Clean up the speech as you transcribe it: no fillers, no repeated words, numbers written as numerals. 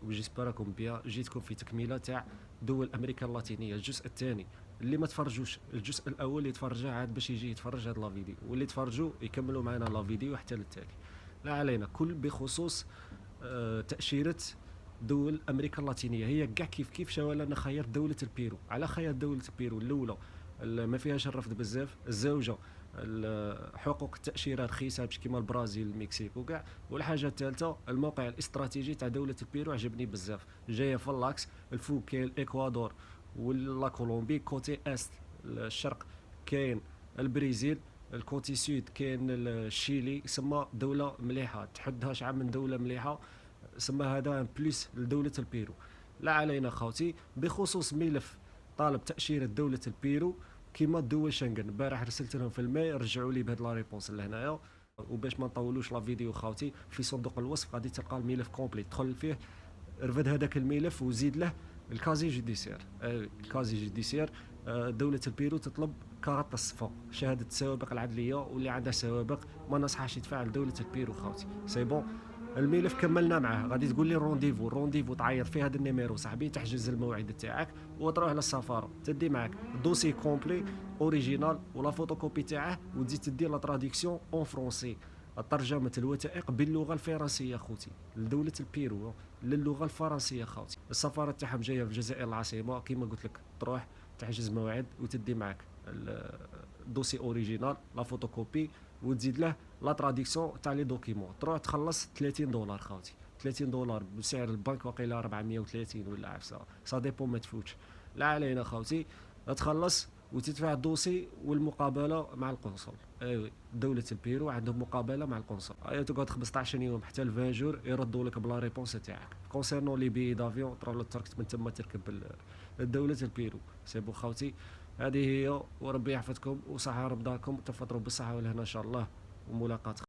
وجيسبر راكم بيان. جيتكم في تكمله تاع دول امريكا اللاتينيه، الجزء الثاني. اللي ما تفرجوش الجزء الاول يتفرجها عاد باش يجي يتفرج هذا لا فيديو، واللي تفرجوا يكملوا معنا لا فيديو حتى للتالي. لا علينا، كل بخصوص تاشيره دول امريكا اللاتينيه. هي كاع كيف شاول انا خيرت دوله البيرو. على خير دوله البيرو الاولى ما فيهاش الرفض بزاف، الزوجه حقوق التاشيره رخيصه باش كيما البرازيل المكسيك وكاع. والحاجه الثالثه الموقع الاستراتيجي تاع دوله البيرو عجبني بزاف، جايه في اللاكس. الفوق كاين الاكوادور ولا كولومبي، كوتي است الشرق كاين البرازيل، الكوتي سود كاين الشيلي. سما دوله مليحه، تحدها شحال من دوله مليحه. سما هذا ان بليس لدوله البيرو. لا علينا خوتي، بخصوص ملف طالب تاشيره دوله البيرو كيما الدول شنغن. البارح رسلت لهم في الماil، رجعوا لي بهاد لا ريبونس لهنايا. وباش ما نطولوش لا فيديو خاوتي، في صندوق الوصف غادي تلقى الملف كومبلي، تدخل فيه رفد هذاك الملف وزيد له الكازي جوديسير. الكازي جوديسير دولة البيرو تطلب كارت الصفا، شهادة السوابق العدلية، واللي عندها سوابق ما نصحش يدفع لدولة البيرو خاوتي. سي بون، الملف كملنا معاه. غادي تقول لي الرونديفو تعيط في هذا النيميرو صاحبي، تحجز الموعد تاعك وتروح للسفاره، تدي معك دوسي كومبلي اوريجينال ولا فوتوكوبي تاعه، وتزيد تدي لا تراديكسيون اون فرونسي، ترجمة الوثائق باللغة الفرنسية خوتي لدولة البيرو، للغة الفرنسية خوتي. السفارة تاعهم جاية في الجزائر العاصمة كيما قلت لك، تروح تحجز موعد وتدي معك الدوسي اوريجينال لا فوتوكوبي، وتزيد له لا تراديكسيون تاع لي دوكيمون. تروح تخلص $30 خاوتي. $30 بسعر البنك واقيلا 430 ولا عفسه، سا ديبون ما تفوتش. لا علينا خاوتي، تخلص وتدفع الدوسي والمقابله مع القنصل. ايوه، دوله البيرو عندهم مقابله مع القنصل. ايوه، تقعد 15 يوم حتى ل 20 جور يردوا لك بلا ريبونس تاعك. كونسيرنو لي بي دافيون تروح للترك من تما تركب دوله البيرو. سي بو خاوتي، هذه هي، وربي يحفظكم وصحة رمضانكم، تفطروا بالصحة والهنا ان شاء الله، وملاقات